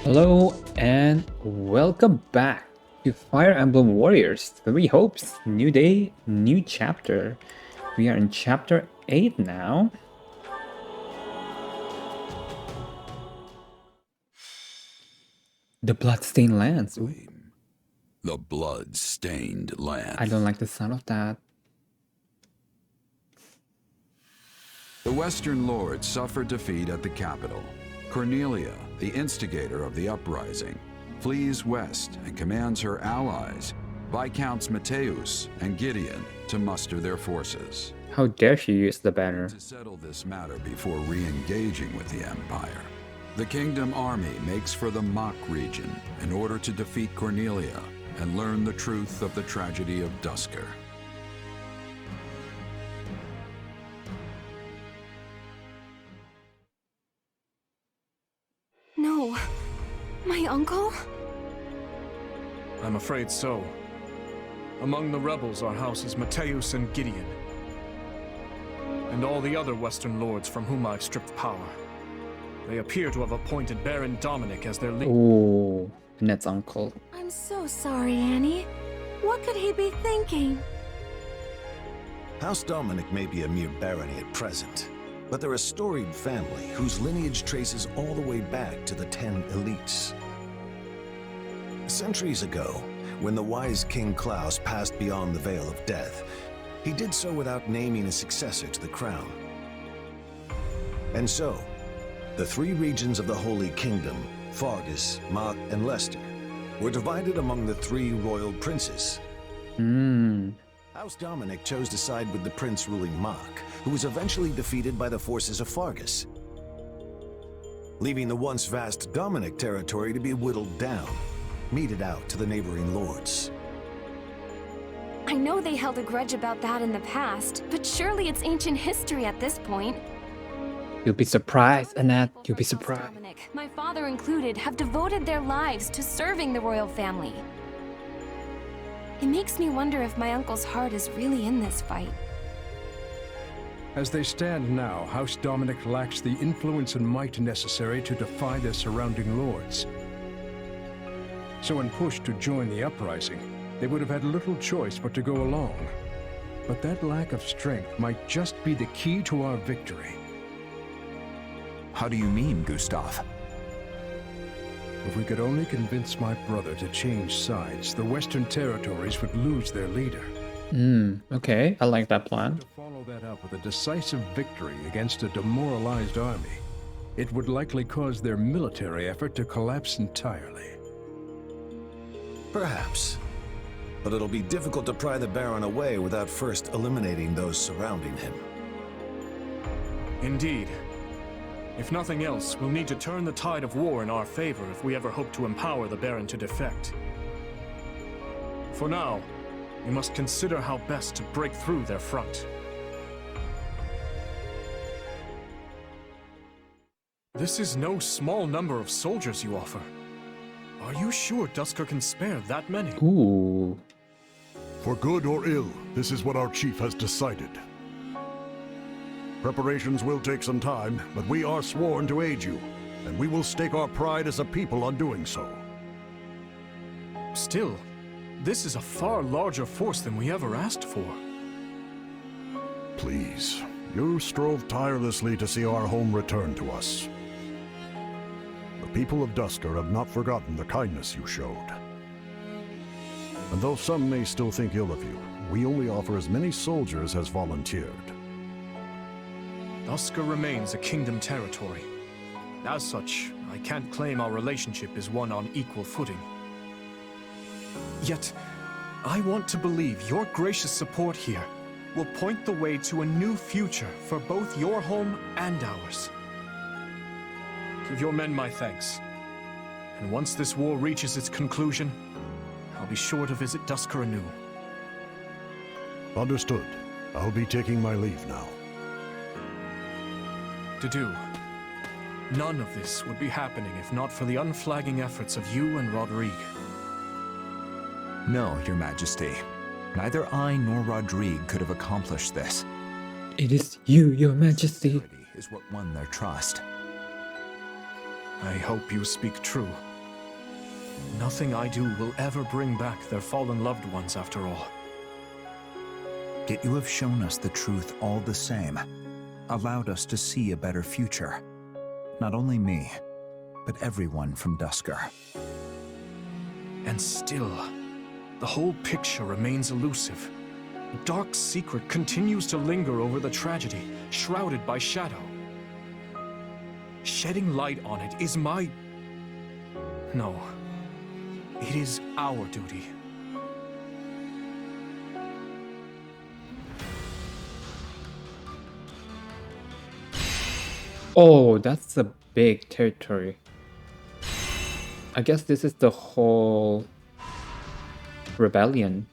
Hello and welcome back to Fire Emblem Warriors. Three hopes, new day, new chapter. We are in chapter 8 now. The Bloodstained Lands. Ooh, The blood-stained land. I don't like the sound of that. The Western Lords suffered defeat at the capital. Cornelia, the instigator of the uprising, flees west and commands her allies, Viscounts Mateus and Gideon, to muster their forces. How dare she use the banner? To settle this matter before re-engaging with the Empire, the Kingdom Army makes for the Mach region in order to defeat Cornelia and learn the truth of the tragedy of Duscur. No. My uncle? I'm afraid so. Among the rebels are houses Mateus and Gideon, and all the other Western lords from whom I've stripped power. They appear to have appointed Baron Dominic as their leader. Oh, Ned's uncle. I'm so sorry, Annie. What could he be thinking? House Dominic may be a mere barony at present, but they're a storied family whose lineage traces all the way back to the 10 elites. Centuries ago, when the wise King Klaus passed beyond the Veil of Death, he did so without naming a successor to the crown. And so, the three regions of the Holy Kingdom, Fargus, Mach, and Leicester, were divided among the three royal princes. House Dominic chose to side with the prince ruling Mach, who was eventually defeated by the forces of Fargus, leaving the once vast Dominic territory to be whittled down, meted out to the neighboring lords. I know they held a grudge about that in the past, but surely it's ancient history at this point. You'll be surprised, Annette. You'll be House surprised. Dominic, my father included, have devoted their lives to serving the royal family. It makes me wonder if my uncle's heart is really in this fight. As they stand now, House Dominic lacks the influence and might necessary to defy their surrounding lords. So when pushed to join the uprising, they would have had little choice but to go along. But that lack of strength might just be the key to our victory. How do you mean, Gustav? If we could only convince my brother to change sides, the Western territories would lose their leader. Okay, I like that plan. To follow that up with a decisive victory against a demoralized army, it would likely cause their military effort to collapse entirely. Perhaps. But it'll be difficult to pry the Baron away without first eliminating those surrounding him. Indeed. If nothing else, we'll need to turn the tide of war in our favor if we ever hope to empower the Baron to defect. For now, we must consider how best to break through their front. This is no small number of soldiers you offer. Are you sure Duscur can spare that many? Ooh. For good or ill, this is what our chief has decided. Preparations will take some time, but we are sworn to aid you, and we will stake our pride as a people on doing so. Still, this is a far larger force than we ever asked for. Please, you strove tirelessly to see our home return to us. The people of Duscur have not forgotten the kindness you showed. And though some may still think ill of you, we only offer as many soldiers as volunteered. Duscur remains a kingdom territory. As such, I can't claim our relationship is one on equal footing. Yet, I want to believe your gracious support here will point the way to a new future for both your home and ours. Give your men my thanks. And once this war reaches its conclusion, I'll be sure to visit Duscur anew. Understood. I'll be taking my leave now. To do. None of this would be happening if not for the unflagging efforts of you and Rodrigue. No, Your Majesty. Neither I nor Rodrigue could have accomplished this. It is you, Your Majesty. Is what won their trust. I hope you speak true. Nothing I do will ever bring back their fallen loved ones after all. Yet you have shown us the truth all the same, allowed us to see a better future. Not only me, but everyone from Dusker. And still, the whole picture remains elusive. A dark secret continues to linger over the tragedy, shrouded by shadow. Shedding light on it is my... No. It is our duty. Oh, that's a big territory. I guess this is the whole rebellion.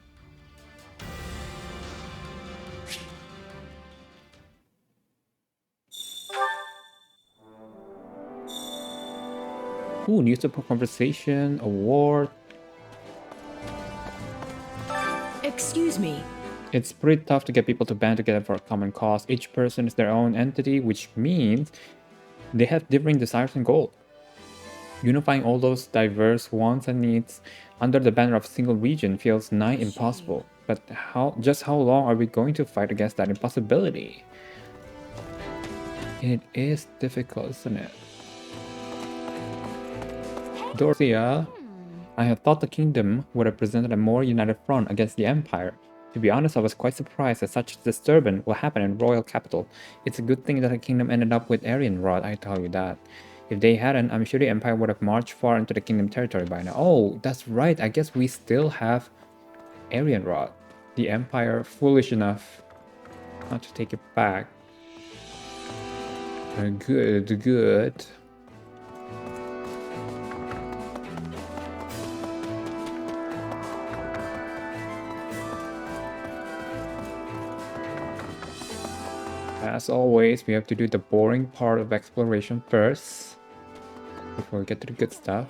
Ooh, newspaper conversation, award. Excuse me. It's pretty tough to get people to band together for a common cause. Each person is their own entity, which means they have differing desires and goals. Unifying all those diverse wants and needs under the banner of a single region feels nigh impossible. But just how long are we going to fight against that impossibility? It is difficult, isn't it? Dorothea, I had thought the kingdom would have presented a more united front against the Empire. To be honest, I was quite surprised that such a disturbance will happen in royal capital. It's a good thing that the kingdom ended up with Aryan Rod, I tell you that. If they hadn't, I'm sure the Empire would have marched far into the kingdom territory by now. Oh, that's right, I guess we still have Aryan Rod. The Empire foolish enough not to take it back. Good. As always, we have to do the boring part of exploration first, before we get to the good stuff.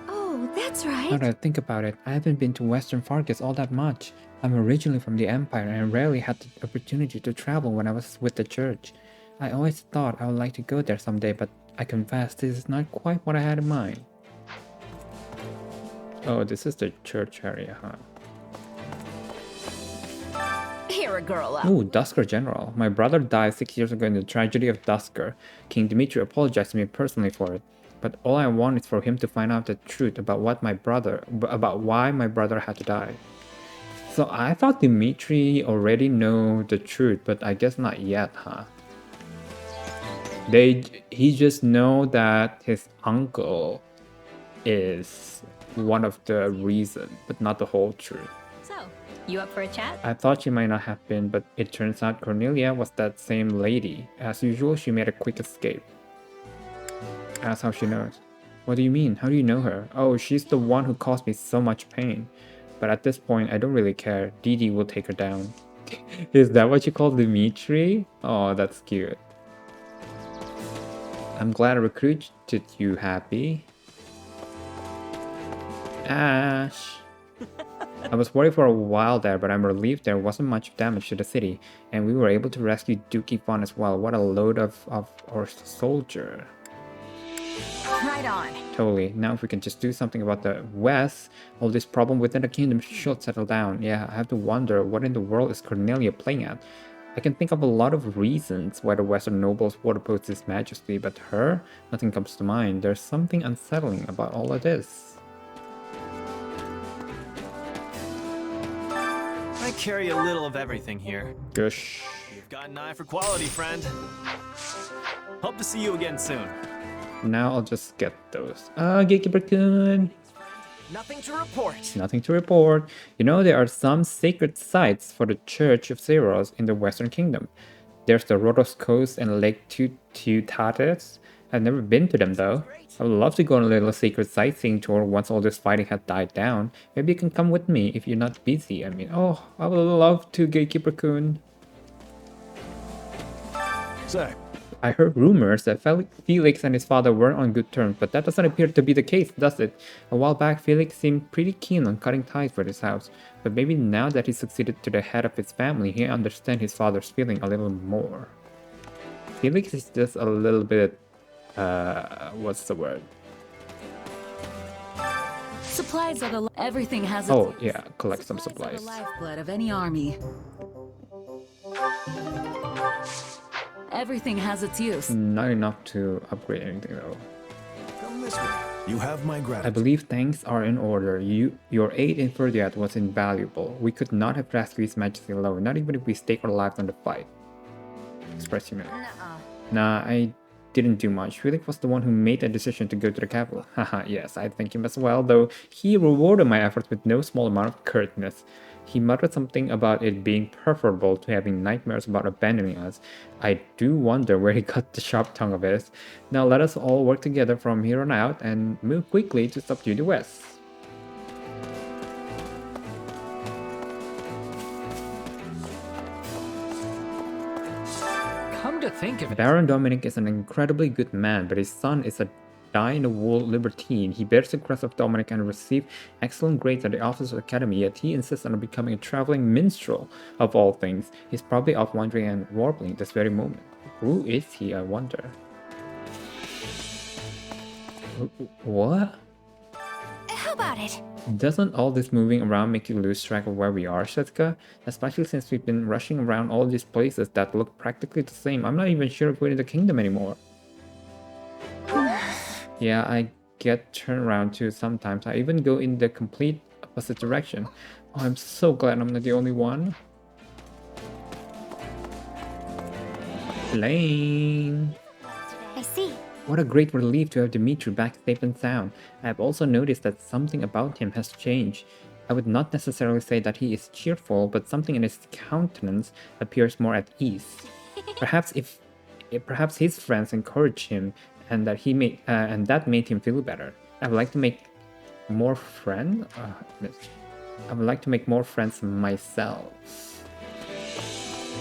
Oh, that's right. Now that I think about it, I haven't been to Western Fargus all that much. I'm originally from the Empire and I rarely had the opportunity to travel when I was with the church. I always thought I would like to go there someday, but I confess this is not quite what I had in mind. Oh, this is the church area, huh? Here a girl up. Ooh, Dusker General. My brother died 6 years ago in the tragedy of Dusker. King Dimitri apologized to me personally for it. But all I want is for him to find out the truth about why my brother had to die. So I thought Dimitri already knew the truth, but I guess not yet, huh? He just know that his uncle is one of the reasons, but not the whole truth. So, you up for a chat? I thought she might not have been, but it turns out Cornelia was that same lady. As usual, she made a quick escape. Ask how she knows. What do you mean? How do you know her? Oh, she's the one who caused me so much pain. But at this point, I don't really care. Didi will take her down. Is that what you call Dimitri? Oh, that's cute. I'm glad I recruited you, Happy. Ash. I was worried for a while there, but I'm relieved there wasn't much damage to the city, and we were able to rescue Dookie Fawn as well. What a load of our soldier. Right on. Totally. Now if we can just do something about the West, all this problem within the kingdom should settle down. Yeah, I have to wonder what in the world is Cornelia playing at. I can think of a lot of reasons why the Western nobles would oppose His Majesty, but her? Nothing comes to mind. There's something unsettling about all of this. I carry a little of everything here. Gush. You've got an eye for quality, friend. Hope to see you again soon. Now I'll just get those. Gatekeeper-kun. Nothing to report. Nothing to report. You know, there are some sacred sites for the Church of Zeros in the Western Kingdom. There's the Rhodos Coast and Lake Teutates. I've never been to them though. I would love to go on a little sacred sightseeing tour once all this fighting had died down. Maybe you can come with me if you're not busy. I mean, oh, I would love to, Gatekeeper-kun. Say, I heard rumors that Felix and his father weren't on good terms, but that doesn't appear to be the case, does it? A while back, Felix seemed pretty keen on cutting ties with his house, but maybe now that he succeeded to the head of his family, he understands his father's feeling a little more. Felix is just a little bit, what's the word? Supplies are the everything has Oh, yeah, collect some supplies are supplies. the lifeblood of any army. Everything has its use. Not enough to upgrade anything though. Come this way. You have my I gratitude. believe things are in order. Your aid in Ferdiad was invaluable. We could not have rescued His Majesty alone, not even if we stake our lives on the fight. Express humility. Nah, I didn't do much. Felix was the one who made the decision to go to the capital. Haha, yes, I thank him as well, though he rewarded my efforts with no small amount of curtness. He muttered something about it being preferable to having nightmares about abandoning us. I do wonder where he got the sharp tongue of his. Now let us all work together from here on out and move quickly to subdue the West. Come to think of it. Baron Dominic is an incredibly good man, but his son is a die-in-the-wool libertine. He bears the crest of Dominic and received excellent grades at the Officers Academy, yet he insists on becoming a traveling minstrel of all things. He's probably off wandering and warbling this very moment. Who is he, I wonder? What? How about it? Doesn't all this moving around make you lose track of where we are, Shetka? Especially since we've been rushing around all these places that look practically the same. I'm not even sure if we're in the kingdom anymore. Yeah, I get turned around too sometimes. I even go in the complete opposite direction. Oh, I'm so glad I'm not the only one. Lane. I see. What a great relief to have Dimitri back safe and sound. I have also noticed that something about him has changed. I would not necessarily say that he is cheerful, but something in his countenance appears more at ease. Perhaps his friends encouraged him, and that that made him feel better. I would like to make more friends. I would like to make more friends myself.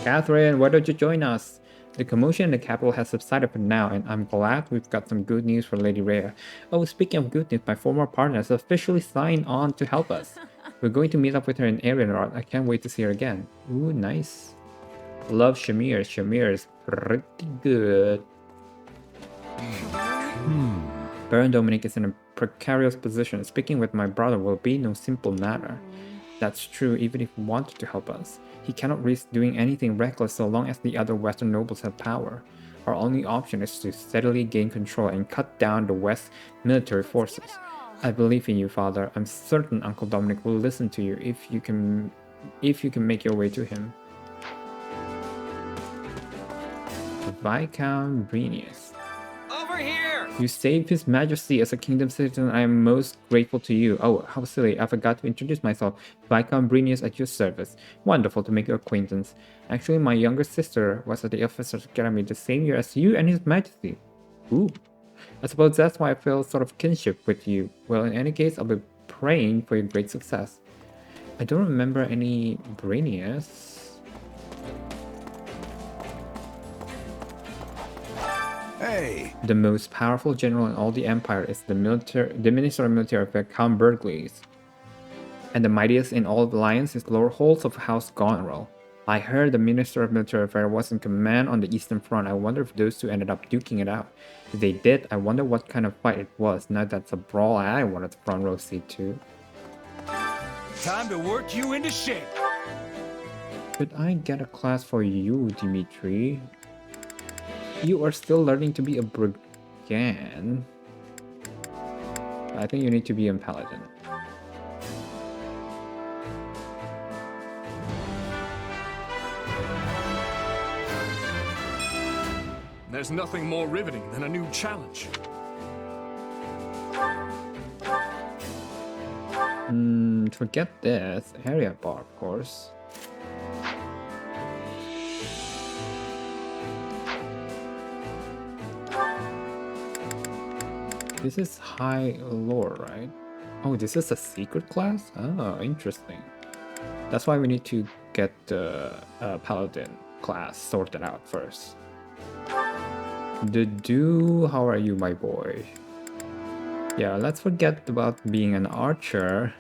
Catherine, why don't you join us? The commotion in the capital has subsided for now, and I'm glad we've got some good news for Lady Rhea. Oh, speaking of good news, my former partner has officially signed on to help us. We're going to meet up with her in Arianrod. I can't wait to see her again. Ooh, nice. Love Shamir. Shamir is pretty good. Baron Dominic is in a precarious position. Speaking with my brother will be no simple matter. That's true, even if he wanted to help us. He cannot risk doing anything reckless so long as the other Western nobles have power. Our only option is to steadily gain control and cut down the West's military forces. I believe in you, Father. I'm certain Uncle Dominic will listen to you if you can make your way to him. Viscount Brenius. Over here! You saved His Majesty as a kingdom citizen. I am most grateful to you. Oh, how silly. I forgot to introduce myself. Viscount Brenius at your service. Wonderful to make your acquaintance. Actually, my younger sister was at the Officers Academy the same year as you and His Majesty. Ooh. I suppose that's why I feel sort of kinship with you. Well, in any case, I'll be praying for your great success. I don't remember any Brenius. Hey! The most powerful general in all the Empire is the Minister of Military Affairs, Count Berglies. And the mightiest in all the Alliance is Lord Holtz of House Goneril. I heard the Minister of Military Affairs was in command on the Eastern Front. I wonder if those two ended up duking it out. If they did, I wonder what kind of fight it was. Now that's a brawl I wanted the front row seat to. Time to work you into shape. Could I get a class for you, Dimitri? You are still learning to be a brigand. I think you need to be a paladin. There's nothing more riveting than a new challenge. Forget this. Area bar, of course. This is high lore, right? Oh, this is a secret class? Oh, interesting. That's why we need to get the paladin class sorted out first. Dudu, how are you, my boy? Yeah, let's forget about being an archer.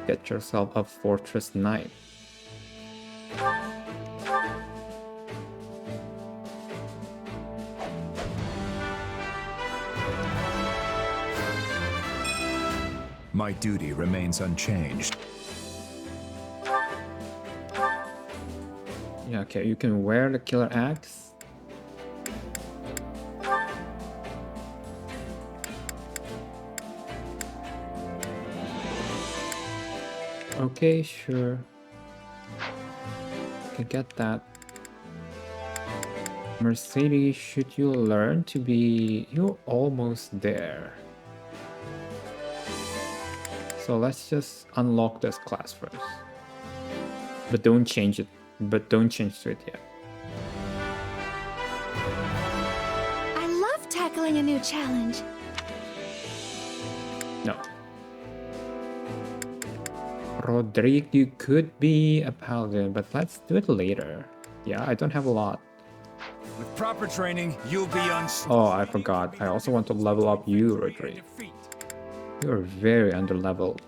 Get yourself a fortress knight. My duty remains unchanged. Yeah, okay, you can wear the killer axe. Okay, sure. I can get that. Mercedes, should you learn to be... You're almost there. So let's just unlock this class first. But don't change it. But don't change to it yet. I love tackling a new challenge. No. Rodrigue, you could be a paladin, but let's do it later. Yeah, I don't have a lot. With proper training, you'll be Oh, I forgot. I also want to level up you, Rodrigue. You're very underleveled.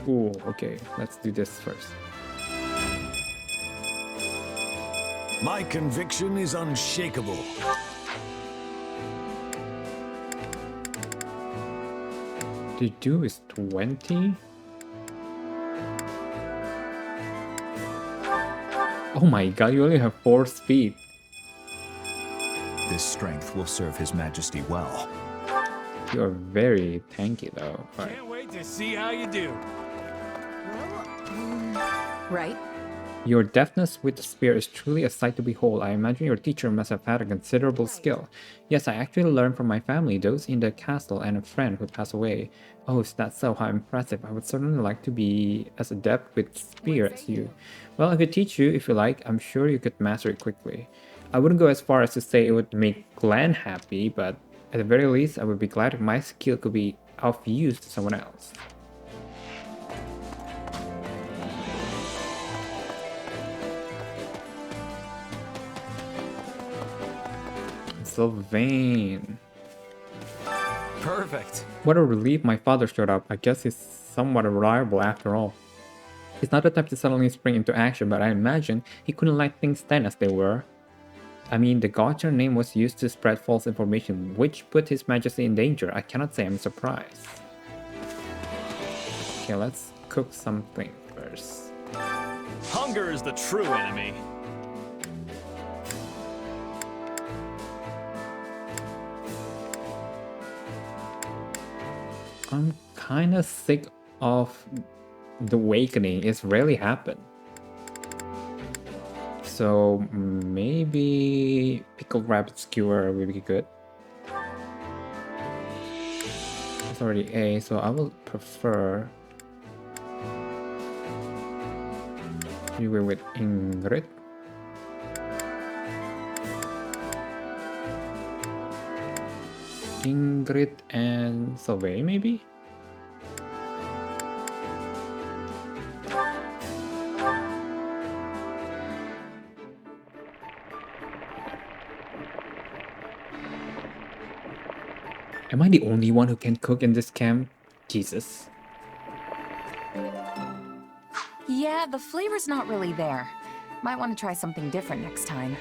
Ooh, okay. Let's do this first. My conviction is unshakable. The do is 20? Oh my god, you only have 4 speed. This strength will serve His Majesty well. You're very tanky though. Right. Can't wait to see how you do. Right? Your deftness with the spear is truly a sight to behold. I imagine your teacher must have had a considerable skill. Yes, I actually learned from my family, those in the castle, and a friend who passed away. Oh, is that so? How impressive. I would certainly like to be as adept with spear as you. Well, I could teach you if you like. I'm sure you could master it quickly. I wouldn't go as far as to say it would make Glenn happy, but at the very least, I would be glad if my skill could be of use to someone else. Sylvain. Perfect. What a relief my father showed up. I guess he's somewhat reliable after all. He's not the type to suddenly spring into action, but I imagine he couldn't let things stand as they were. I mean, the Gotcha name was used to spread false information, which put His Majesty in danger. I cannot say I'm surprised. Okay, let's cook something first. Hunger is the true enemy. I'm kinda sick of the awakening. It's rarely happened. So maybe pickled rabbit skewer will be good. It's already A, so I will prefer you were with Ingrid. Ingrid and Sylvain, maybe? Am I the only one who can cook in this camp? Jesus. Yeah, the flavor's not really there. Might want to try something different next time.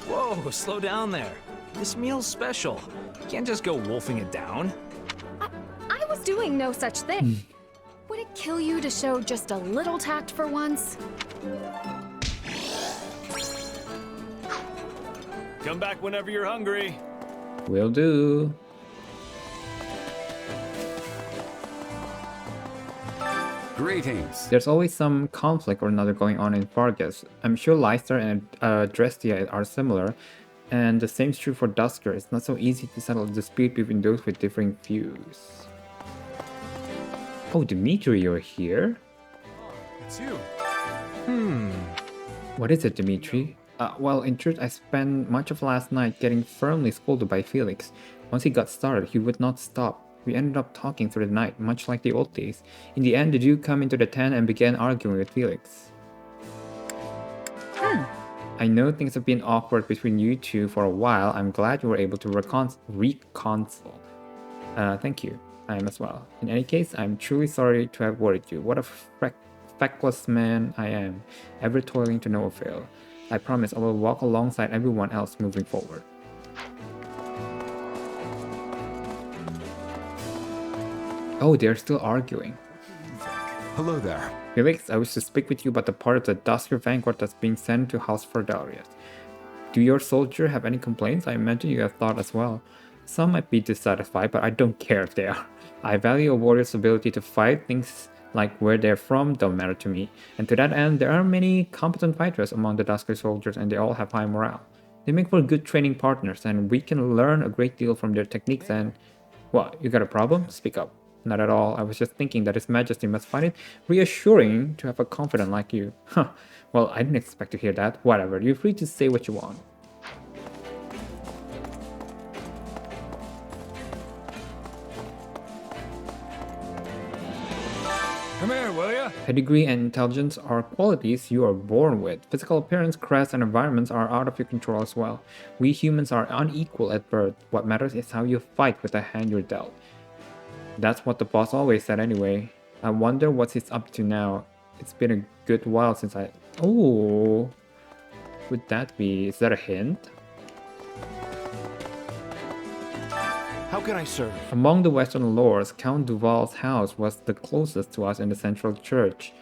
Whoa, slow down there. This meal's special. You can't just go wolfing it down. I was doing no such thing. Would it kill you to show just a little tact for once? Come back whenever you're hungry. Will do. Greetings. There's always some conflict or another going on in Fargus. I'm sure Leicester and Drestia are similar, and the same is true for Dusker. It's not so easy to settle a dispute between those with differing views. Oh, Dimitri, you're here? It's you. What is it, Dimitri? Well, in truth, I spent much of last night getting firmly scolded by Felix. Once he got started, he would not stop. We ended up talking through the night, much like the old days. In the end, the Duke came into the tent and began arguing with Felix. I know things have been awkward between you two for a while. I'm glad you were able to reconcile. Thank you. I am as well. In any case, I'm truly sorry to have worried you. What a feckless man I am, ever toiling to no avail. I promise I will walk alongside everyone else moving forward. Oh, they're still arguing. Hello there. Felix, I wish to speak with you about the part of the Dusker Vanguard that's being sent to House Rebellious. Do your soldiers have any complaints? I imagine you have thought as well. Some might be dissatisfied, but I don't care if they are. I value a warrior's ability to fight. Things like where they're from don't matter to me. And to that end, there are many competent fighters among the Dusker soldiers and they all have high morale. They make for good training partners and we can learn a great deal from their techniques and... What, you got a problem? Speak up. Not at all. I was just thinking that His Majesty must find it reassuring to have a confidant like you. Huh. Well, I didn't expect to hear that. Whatever. You're free to say what you want. Come here, will ya? Pedigree and intelligence are qualities you are born with. Physical appearance, crest, and environments are out of your control as well. We humans are unequal at birth. What matters is how you fight with the hand you're dealt. That's what the boss always said anyway. I wonder what he's up to now. It's been a good while since I... Oh, would that be... Is that a hint? How can I serve? Among the Western lords, Count Duval's house was the closest to us in the central church.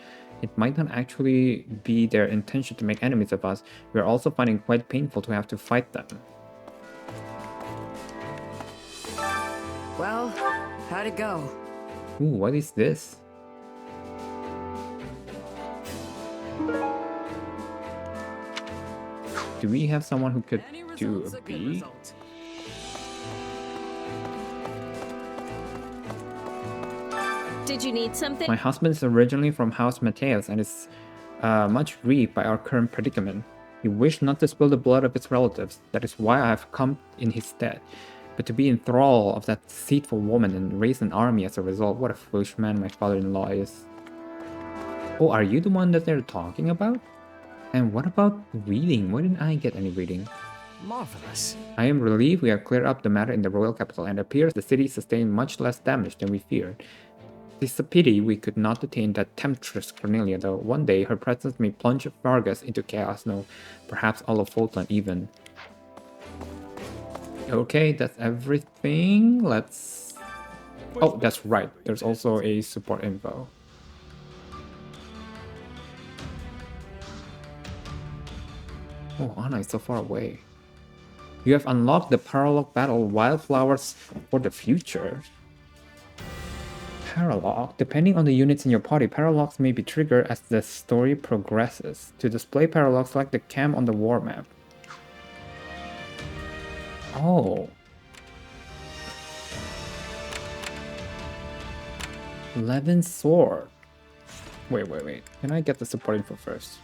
It might not actually be their intention to make enemies of us. We are also finding it quite painful to have to fight them. Well, how'd it go? Ooh, what is this? Do we have someone who could do a B? Did you need something? My husband is originally from House Mateus and is much grieved by our current predicament. He wished not to spill the blood of his relatives. That is why I have come in his stead. But to be in thrall of that deceitful woman and raise an army as a result, what a foolish man my father-in-law is. Oh, are you the one that they're talking about? And what about reading? Why didn't I get any reading? Marvelous. I am relieved we have cleared up the matter in the royal capital and it appears the city sustained much less damage than we feared. It's a pity we could not detain that temptress Cornelia, though. One day her presence may plunge Vargas into chaos, no, perhaps all of Fulton even. Okay, that's everything. Let's... Oh, that's right. There's also a support info. Oh, Anna is so far away. You have unlocked the paralog battle Wildflowers for the future. Paralog. Depending on the units in your party, paralogs may be triggered as the story progresses. To display paralogs, select the cam on the war map. Oh. 11 sword. Wait. Can I get the support info first?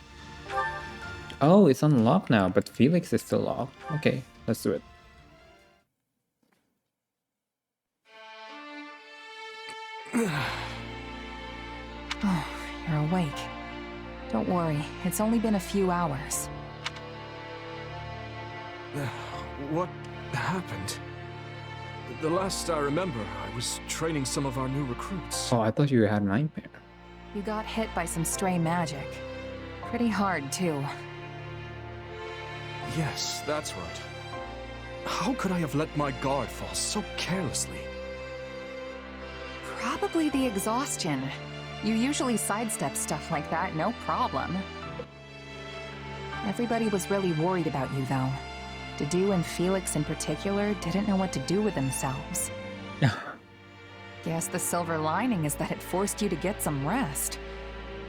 Oh, it's unlocked now, but Felix is still locked. Okay, let's do it. Oh, you're awake. Don't worry, it's only been a few hours. What happened? The last I remember, I was training some of our new recruits. Oh, I thought you had a nightmare. You got hit by some stray magic. Pretty hard, too. Yes, that's right. How could I have let my guard fall so carelessly? Probably the exhaustion. You usually sidestep stuff like that, no problem. Everybody was really worried about you, though. Dedue and Felix in particular didn't know what to do with themselves. Guess the silver lining is that it forced you to get some rest.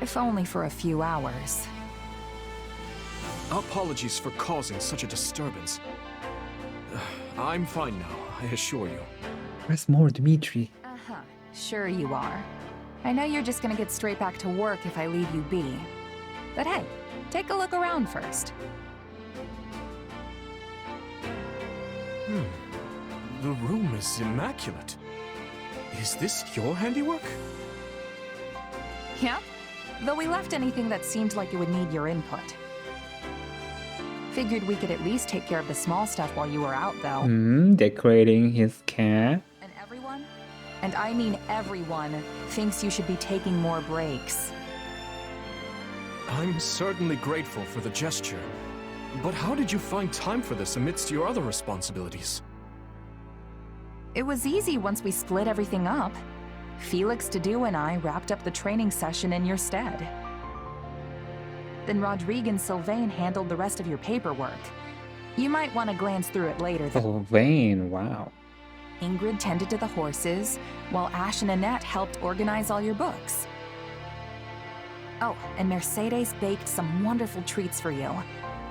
If only for a few hours. Apologies for causing such a disturbance. I'm fine now, I assure you. Where's more, Dmitri? Uh-huh, sure you are. I know you're just gonna get straight back to work if I leave you be. But hey, take a look around first. The room is immaculate. Is this your handiwork? Yep, though we left anything that seemed like it would need your input. Figured we could at least take care of the small stuff while you were out, though. Decorating his cat. And everyone, and I mean everyone, thinks you should be taking more breaks. I'm certainly grateful for the gesture. But how did you find time for this amidst your other responsibilities? It was easy once we split everything up. Felix, Dedu, and I wrapped up the training session in your stead. Then Rodrigue and Sylvain handled the rest of your paperwork. You might want to glance through it later. Sylvain, wow. Ingrid tended to the horses, while Ash and Annette helped organize all your books. Oh, and Mercedes baked some wonderful treats for you.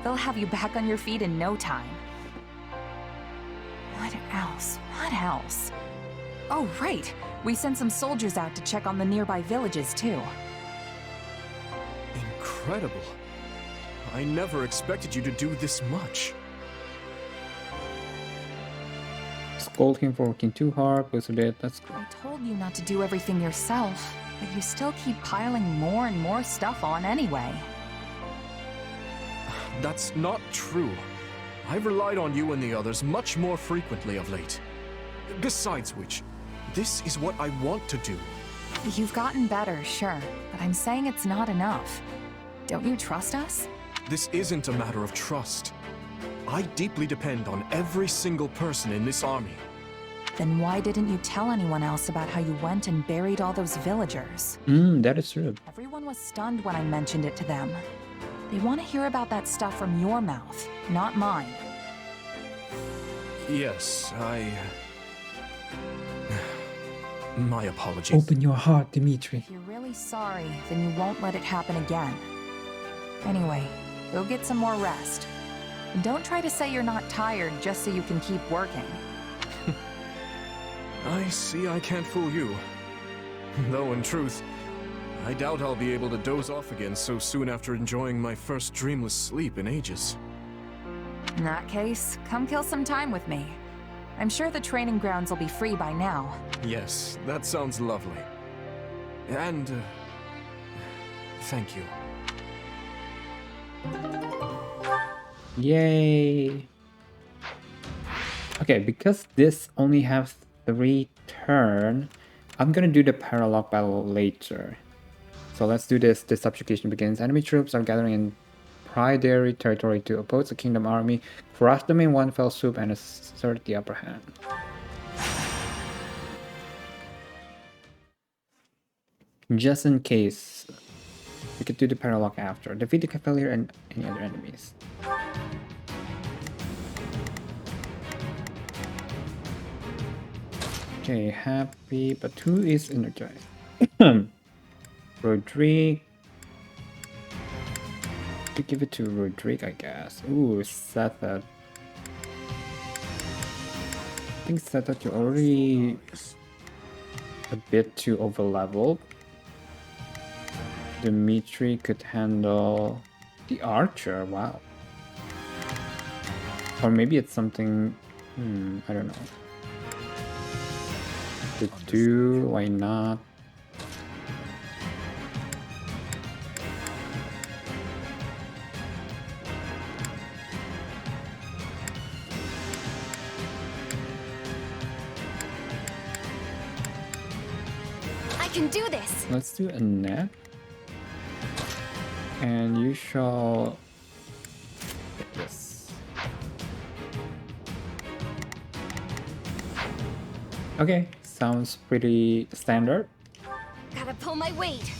They'll have you back on your feet in no time. What else? What else? Oh, right. We sent some soldiers out to check on the nearby villages, too. Incredible. I never expected you to do this much. Scold him for working too hard, was a bit. That's cool. I told you not to do everything yourself, but you still keep piling more and more stuff on anyway. That's not true. I've relied on you and the others much more frequently of late. Besides which, this is what I want to do. You've gotten better, sure, but I'm saying it's not enough. Don't you trust us? This isn't a matter of trust. I deeply depend on every single person in this army. Then why didn't you tell anyone else about how you went and buried all those villagers? That is true. Everyone was stunned when I mentioned it to them. They want to hear about that stuff from your mouth, not mine. Yes, My apologies. Open your heart, Dimitri. If you're really sorry, then you won't let it happen again. Anyway, go get some more rest. And don't try to say you're not tired just so you can keep working. I see I can't fool you. Though in truth, I doubt I'll be able to doze off again so soon after enjoying my first dreamless sleep in ages. In that case, come kill some time with me. I'm sure the training grounds will be free by now. Yes, that sounds lovely. And, thank you. Yay! Okay, because this only has 3 turns, I'm gonna do the paralogue battle later. So let's do this. The subjugation begins. Enemy troops are gathering in Pryderi territory to oppose the kingdom army, crush them in one fell swoop, and assert the upper hand. Just in case, we could do the paralogue after. Defeat the cavalier and any other enemies. Okay, happy, but who is energized? Rodrigue. To give it to Rodrigue, I guess. Ooh, Setha. I think Setha, you're already a bit too over leveled. Dimitri could handle the archer. Wow. Or maybe it's something. I don't know. To do, why not? I can do this. Let's do Annette. And you shall get this. Okay, sounds pretty standard. Gotta pull my weight.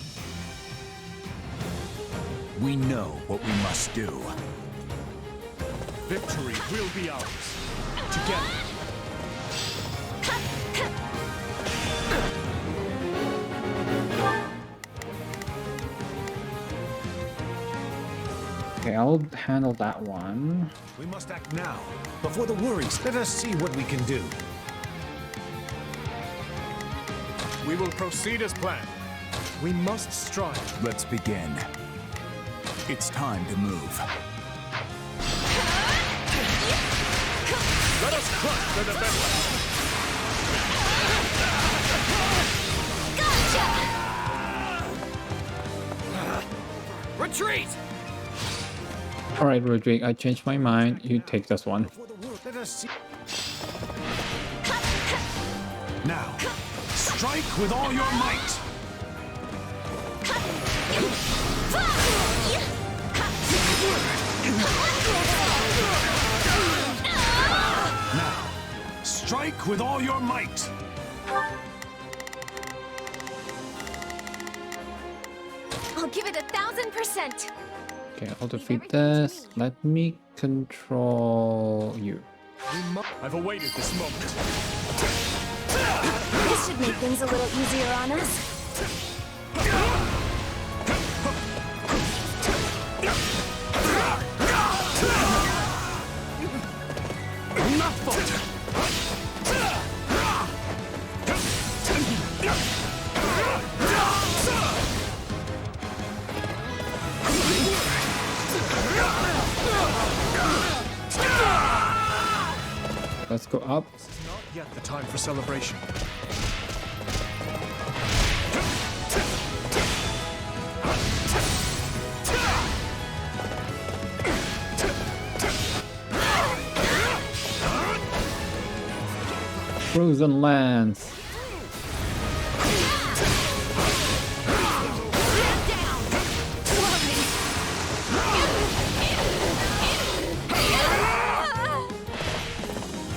We know what we must do. Victory will be ours. Together. Okay, I'll handle that one. We must act now. Before the worries, let us see what we can do. We will proceed as planned. We must strive. Let's begin. It's time to move. Let us crush the defenders. Gotcha! Retreat! Alright, Rodrigue, I changed my mind. You take this one. Let us see. Now, strike with all your might. Now, strike with all your might. I'll give it 1000%. Okay, I'll defeat this. Let me control you. I've awaited this moment. This should make things a little easier on us. Let's go up. This is not yet the time for celebration. Frozen lands.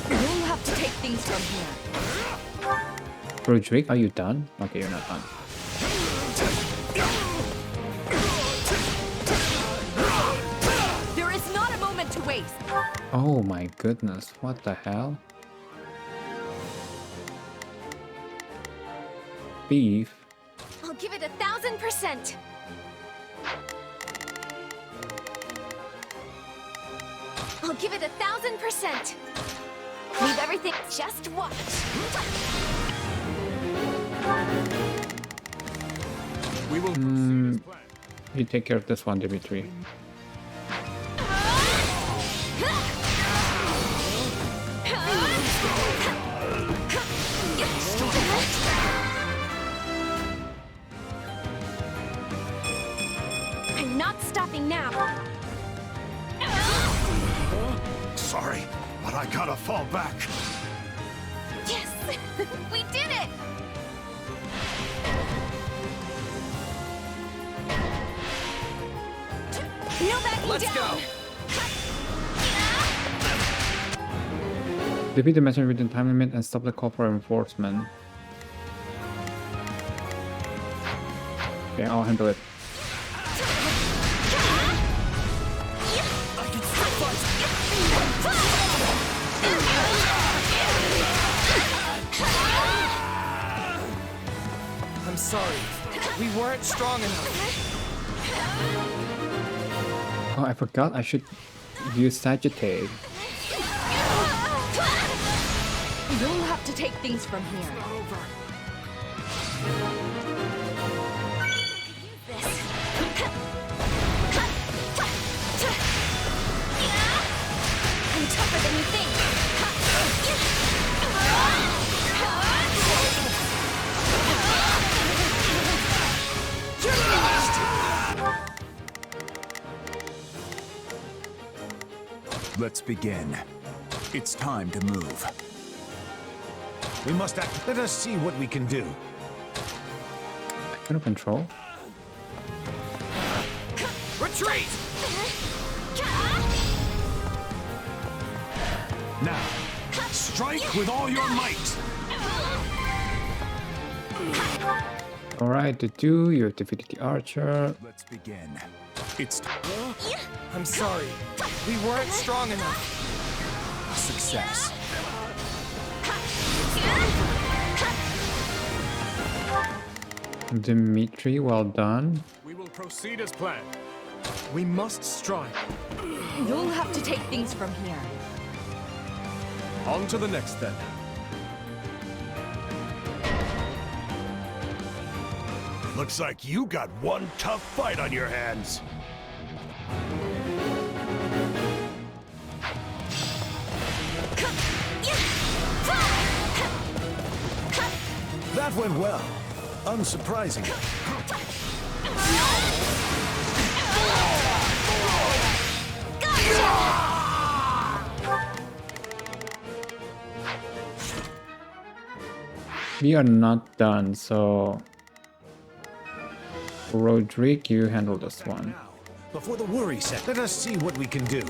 You'll have to take things from here. Roderick, are you done? Okay, you're not done. There is not a moment to waste. Oh my goodness, what the hell? Beef. I'll give it 1000%. I'll give it 1000%. Leave everything. Just watch. We will You take care of this one, Dimitri. I'm not stopping now. Sorry, but I gotta fall back. Yes! We did it! No backing Let's down! go. Defeat the messenger within time limit and stop the call for enforcement. Okay, I'll handle it. I'm sorry. We weren't strong enough. Oh, I forgot I should use Sagittarius. You'll have to take things from here. I'm tougher than you think. You're finished. Let's begin. It's time to move. We must act. Let us see what we can do. Kind of control. Retreat! Now, strike with all your might. Alright, to do, you have defeated the archer. Let's begin. It's I'm sorry. We weren't strong enough. Success. Dimitri, well done. We will proceed as planned. We must strive. You'll have to take things from here. On to the next then. Looks like you got one tough fight on your hands. That went well. Unsurprisingly. We are not done, so Roderick, you handle this one. Before the worry set, let us see what we can do.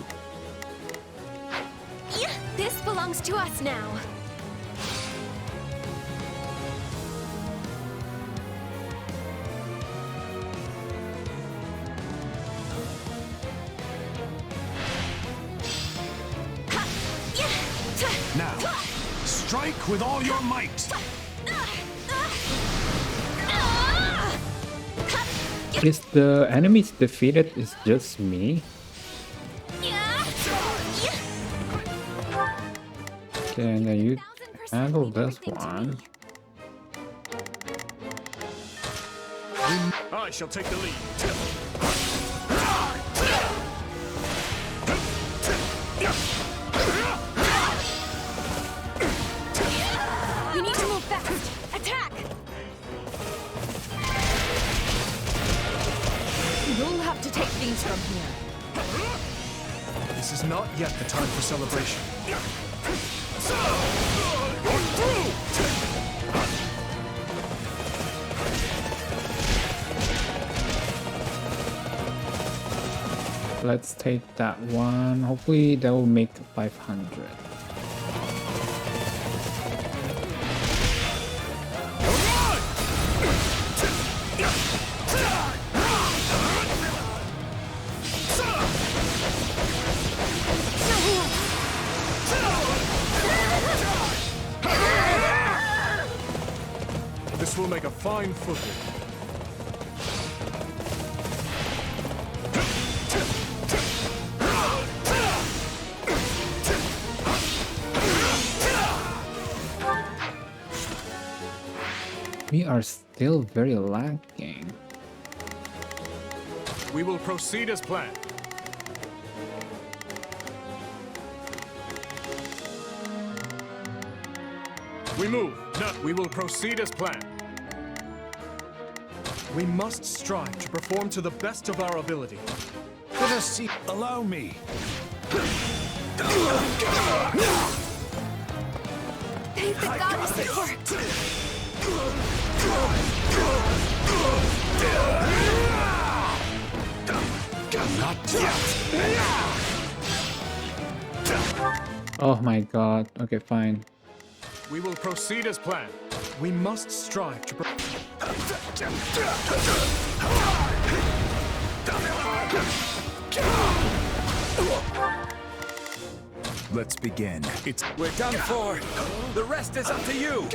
This belongs to us now. Strike with all your might! Is the enemies defeated? Is just me? Okay, and then you handle this one. I shall take the lead. You need to move fast. Attack! You'll have to take things from here. This is not yet the time for celebration. Let's take that one. Hopefully that will make 500. This will make a fine footing. We are still very lacking. We will proceed as planned. We move. No, we will proceed as planned. We must strive to perform to the best of our ability. Let us see. Allow me. Thank the goddess it worked. Not yet. Oh my god. Okay, fine. We will proceed as planned. We must strive to. Let's begin. We're done for. The rest is up to you.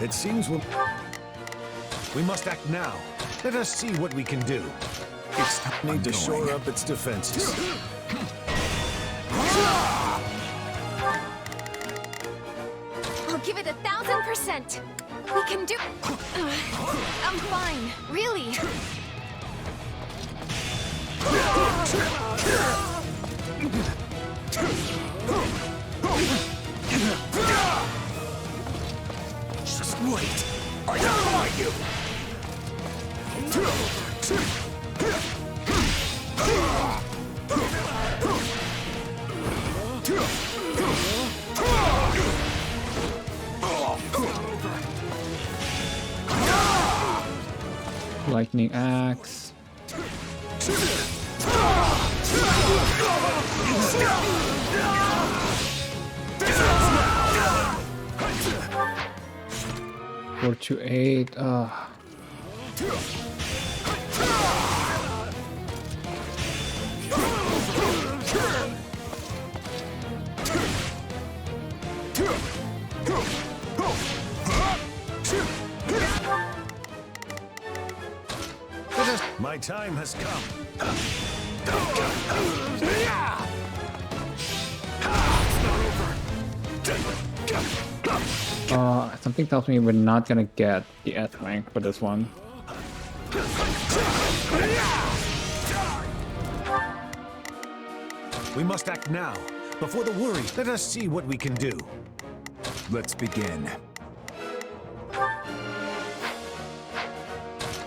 It seems we must act now. Let us see what we can do. It's need to shore up its defenses. I'll give it 1,000%. We can do. I'm fine, really. Just wait. I defy you. Lightning axe. Four to 8. My time has come. Something tells me we're not gonna get the S rank for this one. We must act now, before the worry. Let us see what we can do. Let's begin.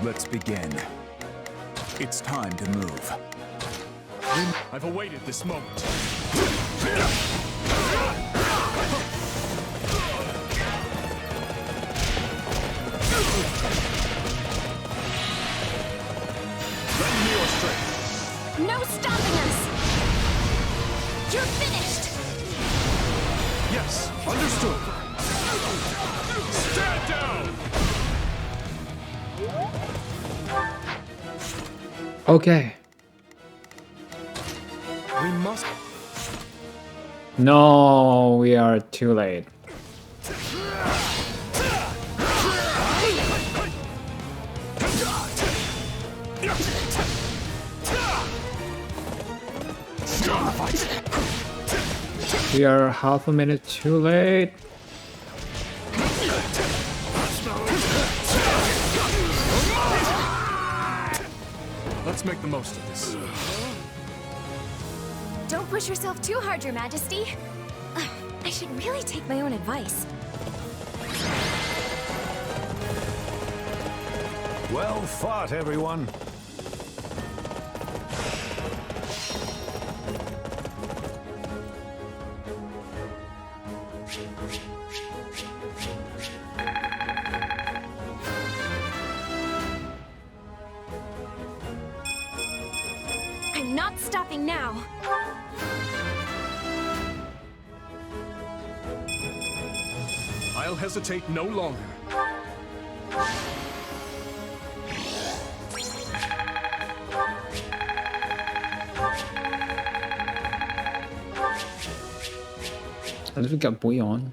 Let's begin. It's time to move. I've awaited this moment. Lend me your strength. No stopping us. You're finished. Yes, understood. Stand down. Okay. We must... No, we are too late. We are half a minute too late. Let's make the most of this. Don't push yourself too hard, Your Majesty. I should really take my own advice. Well fought, everyone. I'm not stopping now. I'll hesitate no longer. At least we got bouillon.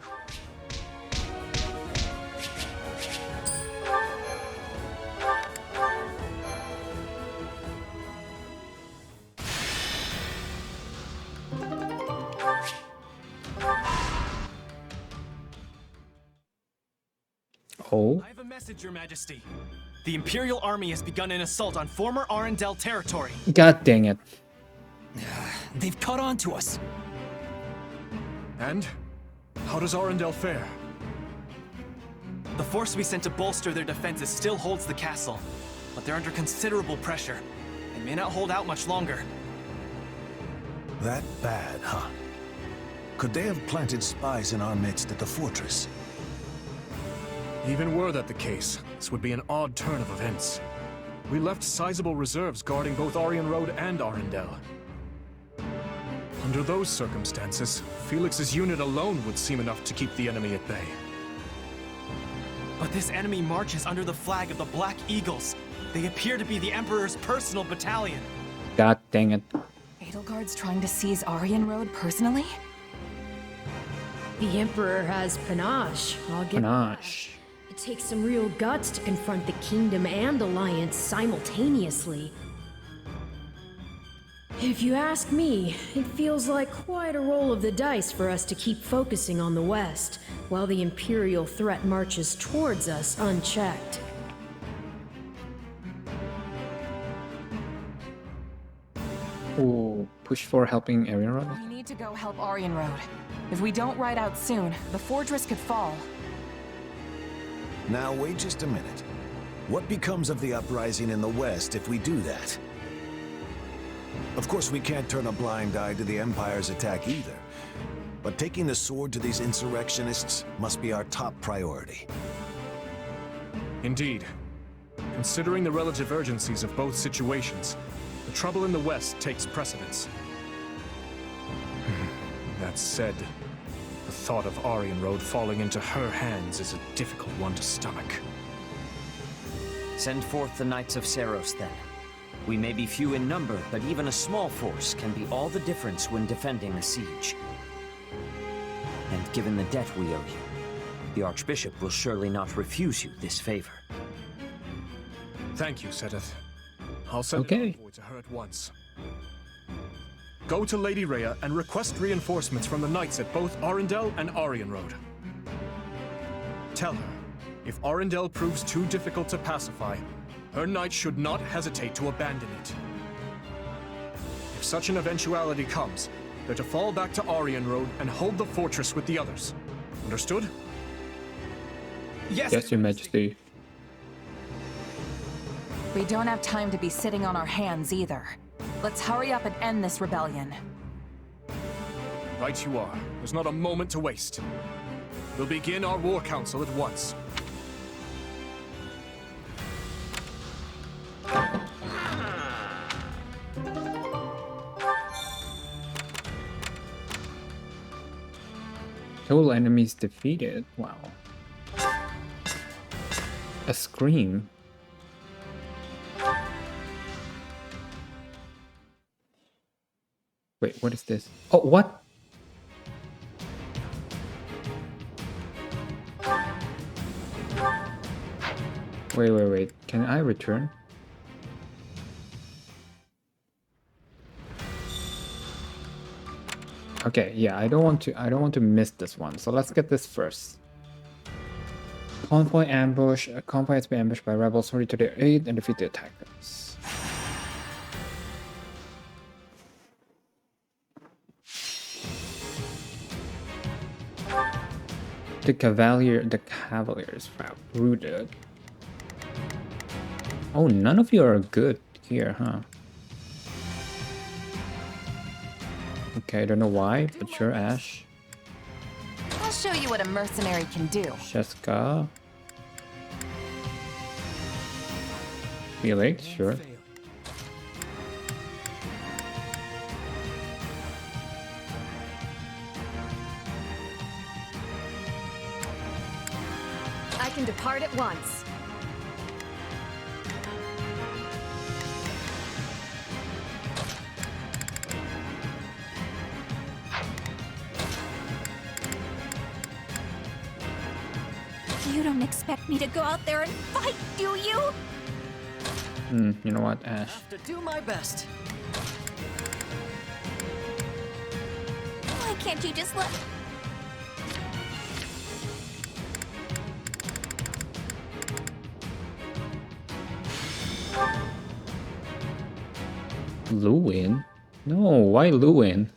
Oh. I have a message, Your Majesty. The Imperial Army has begun an assault on former Arendelle territory. God dang it. They've caught on to us. And? How does Arendelle fare? The force we sent to bolster their defenses still holds the castle, but they're under considerable pressure. They may not hold out much longer. That bad, huh? Could they have planted spies in our midst at the fortress? Even were that the case, this would be an odd turn of events. We left sizable reserves guarding both Aryan Road and Arendelle. Under those circumstances, Felix's unit alone would seem enough to keep the enemy at bay. But this enemy marches under the flag of the Black Eagles. They appear to be the Emperor's personal battalion. God dang it. Edelgard's trying to seize Aryan Road personally? The Emperor has panache. I'll get Panache. It takes some real guts to confront the Kingdom and Alliance simultaneously. If you ask me, it feels like quite a roll of the dice for us to keep focusing on the West, while the Imperial threat marches towards us unchecked. Ooh, push for helping Aryan Road. We need to go help Aryan Road. If we don't ride out soon, the fortress could fall. Now wait just a minute. What becomes of the uprising in the West if we do that? Of course, we can't turn a blind eye to the Empire's attack either. But taking the sword to these insurrectionists must be our top priority. Indeed. Considering the relative urgencies of both situations, the trouble in the West takes precedence. That said, the thought of Aryan Road falling into her hands is a difficult one to stomach. Send forth the Knights of Seiros, then. We may be few in number, but even a small force can be all the difference when defending a siege. And given the debt we owe you, the Archbishop will surely not refuse you this favor. Thank you, Seteth. I'll send an envoy to her at once. Go to Lady Rhea and request reinforcements from the knights at both Arendelle and Aryan Road. Tell her, if Arendelle proves too difficult to pacify, her knights should not hesitate to abandon it. If such an eventuality comes, they're to fall back to Aryan Road and hold the fortress with the others. Understood? Yes, Yes, Your Majesty. We don't have time to be sitting on our hands either. Let's hurry up and end this rebellion. Right you are. There's not a moment to waste. We'll begin our war council at once. Total enemies defeated. Wow. A scream. Wait, what is this? Oh, what? Wait. Can I return? Okay, yeah, I don't want to miss this one. So let's get this first. Convoy ambush. A convoy has been ambushed by rebels. Hurry to their aid and defeat the attackers. The cavaliers routed. Oh, none of you are good here, huh? Okay, I don't know why, but sure, Ash. I'll show you what a mercenary can do. Sheska. Felix, sure. I can depart at once. You don't expect me to go out there and fight, do you? You know what, Ash? I have to do my best. Why can't you just let... Lewin? No, why Lewin?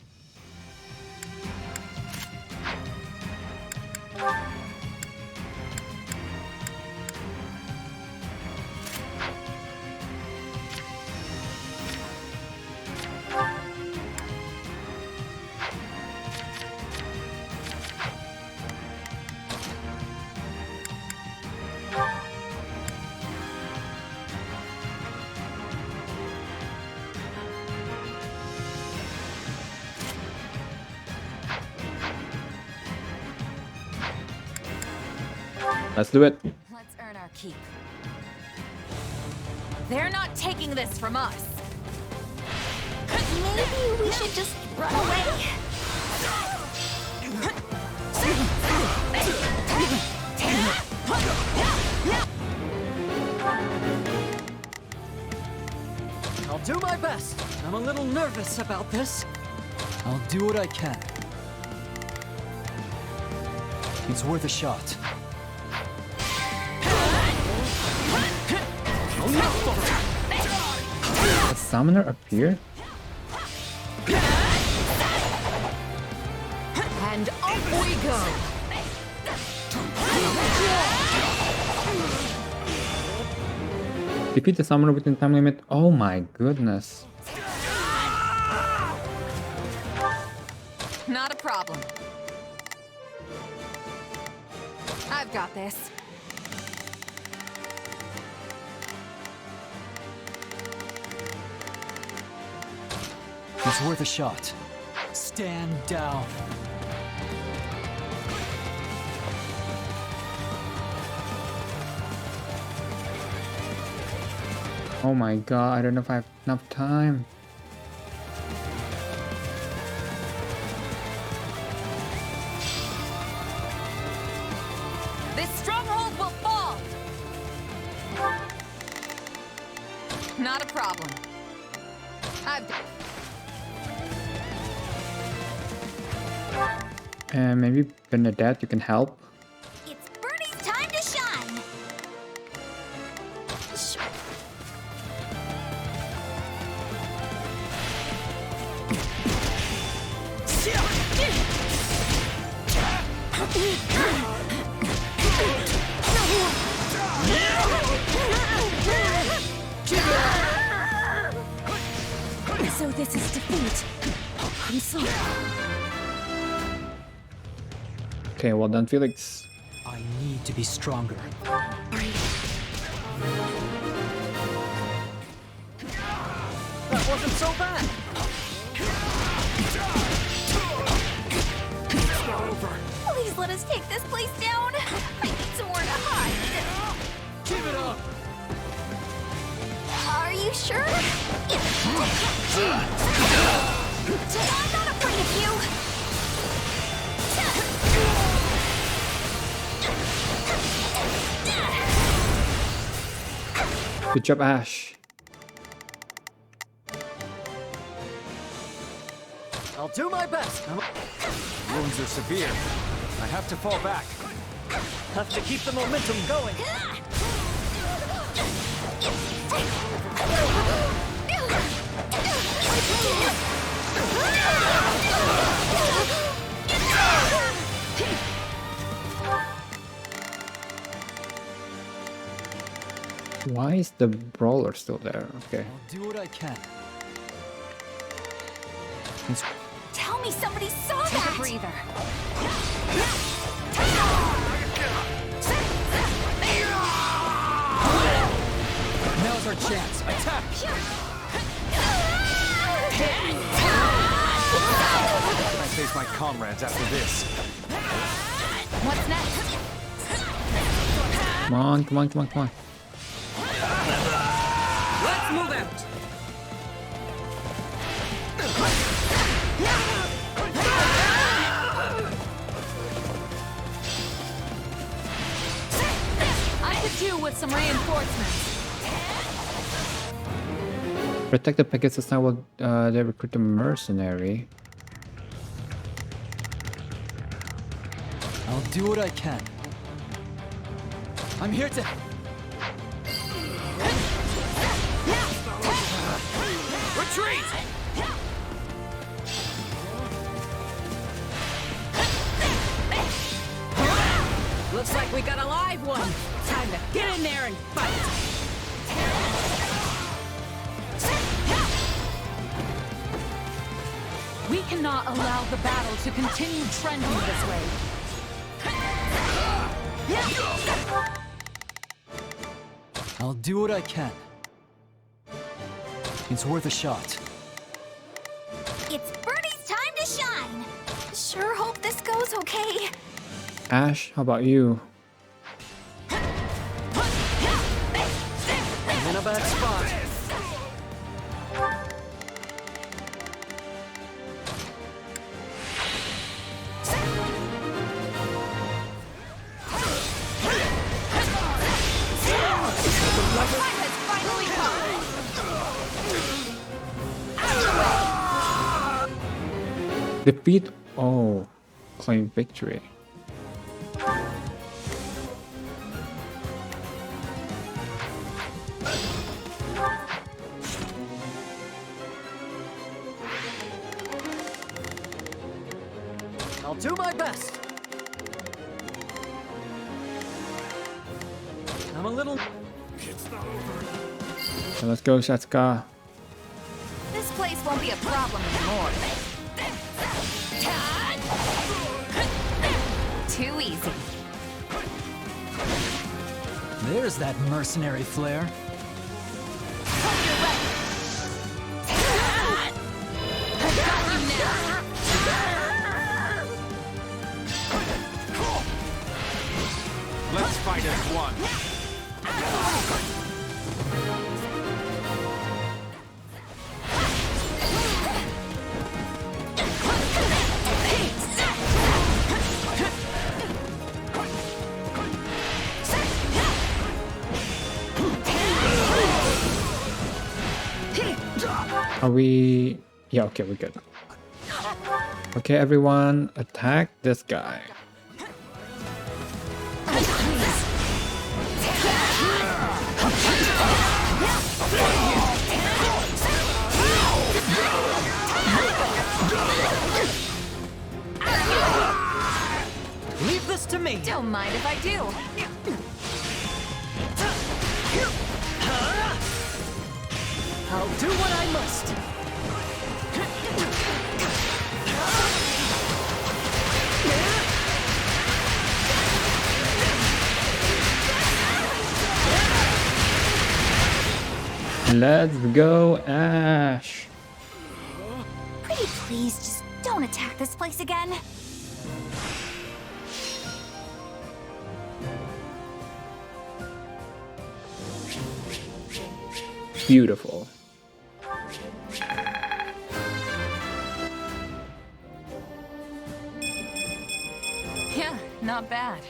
Let's do it. Let's earn our keep. They're not taking this from us. Maybe we should just run away. I'll do my best. I'm a little nervous about this. I'll do what I can. It's worth a shot. A summoner appear? And off we go. Defeat the summoner within time limit. Oh my goodness. Not a problem. I've got this. It's worth a shot. Stand down. Oh my god, I don't know if I have enough time. This stronghold will fall. Not a problem. I've got... And maybe Bernadette, you can help. It's Bernie's time to shine. So this is defeat. I'm sorry. Okay, well done, Felix. I need to be stronger. That wasn't so bad. Please let us take this place down. I need somewhere to hide. Give it up. Are you sure? I'm not afraid of you! Good job, Ash. I'll do my best. Wounds are severe. I have to fall back. Have to keep the momentum going. Why is the brawler still there? Okay. I'll do what I can. Tell me somebody saw Take that! a breather. Now's our chance. Attack! I face my comrades after this. What's next? Come on, come on, come on, come on. Let's move out. I could do with some reinforcements. Protect the Pegasus now while they recruit a mercenary. I'll do what I can. I'm here to... Retreat! Looks like we got a live one. Time to get in there and fight. We cannot allow the battle to continue trending this way. I'll do what I can. It's worth a shot. It's Birdie's time to shine! Sure hope this goes okay. Ash, how about you? I'm in a bad spot. Defeat. Oh, claim victory. I'll do my best. I'm a little... So let's go, Shatsuka. This place won't be a problem anymore. Too easy. There's that mercenary flair. Let's fight as one. Are we... Yeah, okay, we're good. Okay, everyone, attack this guy. Leave this to me. Don't mind if I do. I'll do what I must. Let's go, Ash. Pretty please, just don't attack this place again. Beautiful. Yeah, not bad.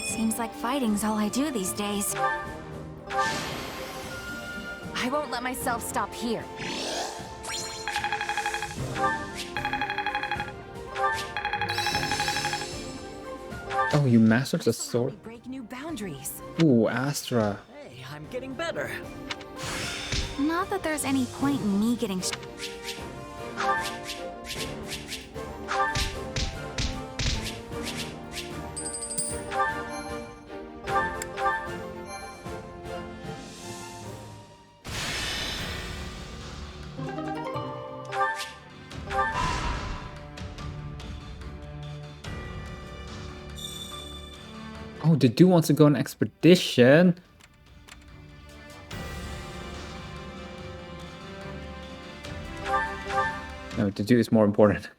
Seems like fighting's all I do these days. I won't let myself stop here. Oh, you mastered the sword? Break new boundaries. Ooh, Astra. Hey, I'm getting better. Not that there's any point in me getting Oh, the dude wants to go on an expedition. No, the dude is more important.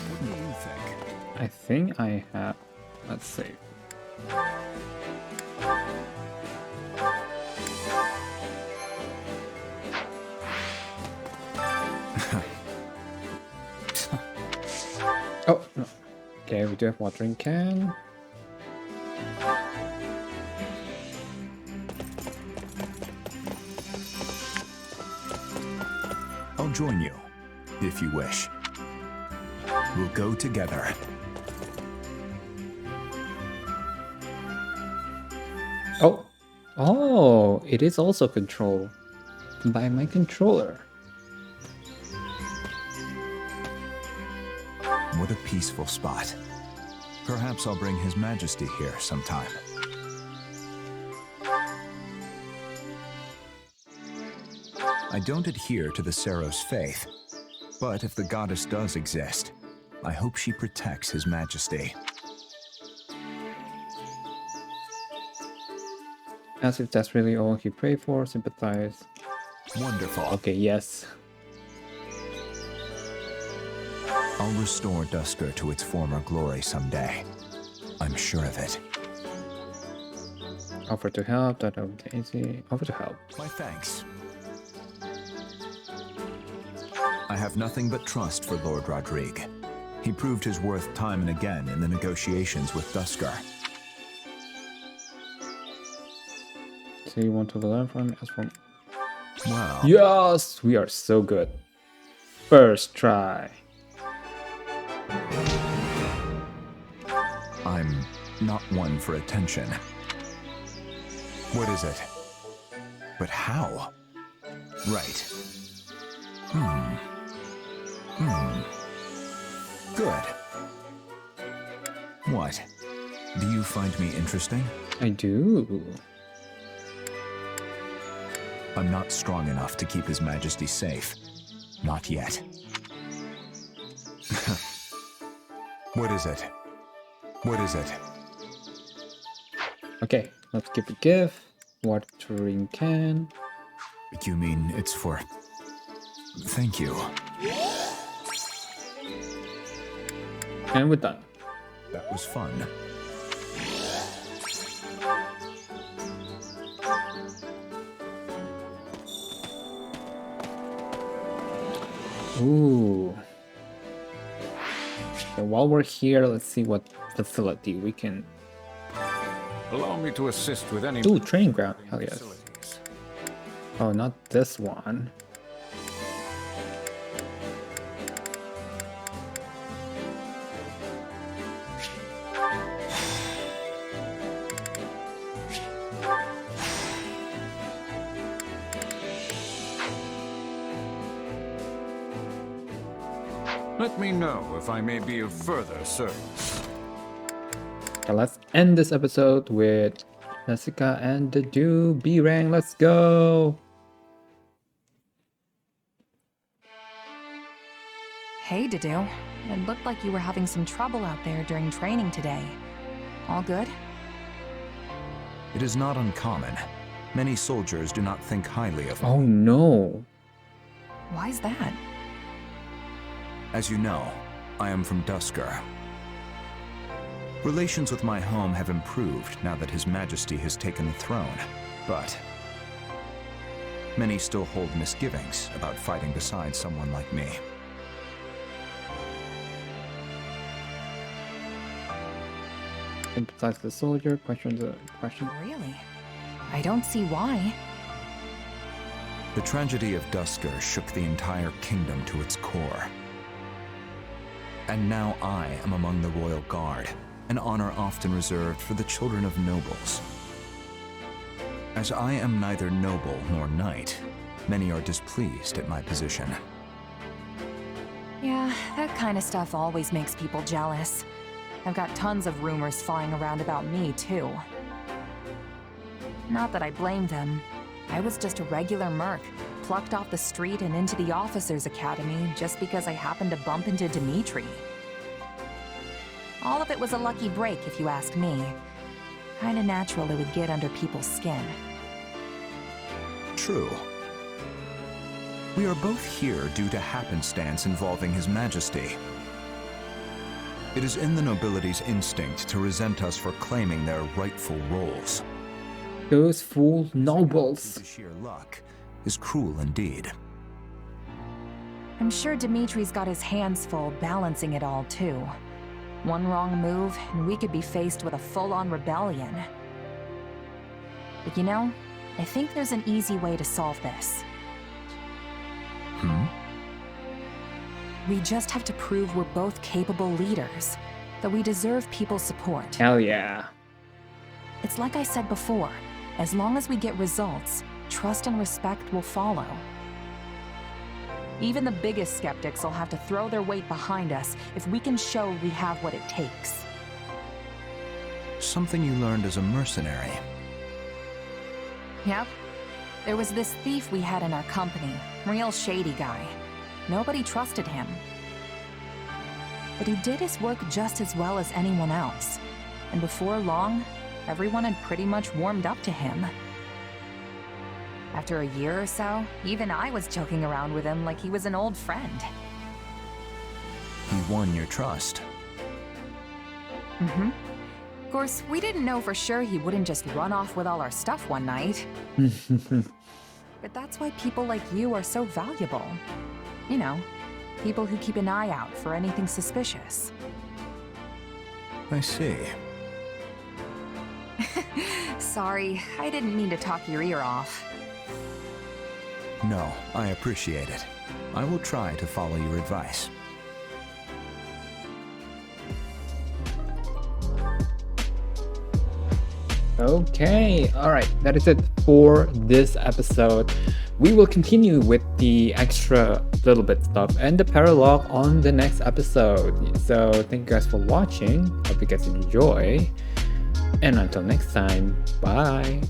What do you think? I think I have. Let's see. Oh, no. Okay, we do have watering can. I'll join you, if you wish. We'll go together. Oh, oh, it is also controlled by my controller. What a peaceful spot. Perhaps I'll bring His Majesty here sometime. I don't adhere to the Saros faith, but if the goddess does exist, I hope she protects His Majesty. As if that's really all he prayed for, sympathize. Wonderful. Okay, yes. I'll restore Dusker to its former glory someday. I'm sure of it. Offer to help, that would be easy. Offer to help. My thanks. I have nothing but trust for Lord Rodrigue. He proved his worth time and again in the negotiations with Dusker. So you want to learn from us from... Wow. Yes! We are so good. First try. I'm not one for attention. What is it? But how? Right. Good. What? Do you find me interesting? I do. I'm not strong enough to keep His Majesty safe. Not yet. What is it? What is it? Okay, let's give a gift. Watering can. You mean it's for... Thank you. And we're done. That was fun. Ooh. So while we're here, let's see what facility we can... Allow me to assist with any... Ooh, training ground. Hell yes. Oh, not this one. Let me know if I may be of further service. Okay, let's end this episode with Jessica and the dude. B rank, let's go! Hey, Dedu. It looked like you were having some trouble out there during training today. All good? It is not uncommon. Many soldiers do not think highly of me. Oh no! Why's that? As you know, I am from Duscur. Relations with my home have improved now that His Majesty has taken the throne, but many still hold misgivings about fighting beside someone like me. Emphasize the soldier, question. Really? I don't see why. The tragedy of Duscur shook the entire kingdom to its core. And now I am among the Royal Guard, an honor often reserved for the children of nobles. As I am neither noble nor knight, many are displeased at my position. Yeah, that kind of stuff always makes people jealous. I've got tons of rumors flying around about me, too. Not that I blame them. I was just a regular merc, plucked off the street and into the officers' academy just because I happened to bump into Dimitri. All of it was a lucky break, if you ask me. Kinda natural it would get under people's skin. True. We are both here due to happenstance involving His Majesty. It is in the nobility's instinct to resent us for claiming their rightful roles. Those fool nobles. Due to sheer luck is cruel indeed. I'm sure Dimitri's got his hands full balancing it all, too. One wrong move, and we could be faced with a full-on rebellion. But you know, I think there's an easy way to solve this. We just have to prove we're both capable leaders, that we deserve people's support. Hell yeah. It's like I said before, as long as we get results, trust and respect will follow. Even the biggest skeptics will have to throw their weight behind us if we can show we have what it takes. Something you learned as a mercenary. Yep. There was this thief we had in our company, real shady guy. Nobody trusted him. But he did his work just as well as anyone else. And before long, everyone had pretty much warmed up to him. After a year or so, even I was joking around with him like he was an old friend. He won your trust. Mm-hmm. Of course, we didn't know for sure he wouldn't just run off with all our stuff one night. But that's why people like you are so valuable. You know, people who keep an eye out for anything suspicious. I see. Sorry, I didn't mean to talk your ear off. No, I appreciate it. I will try to follow your advice. Okay, alright, that is it for this episode. We will continue with the extra little bit stuff and the paralogue on the next episode. So thank you guys for watching. Hope you guys enjoy. And until next time, bye.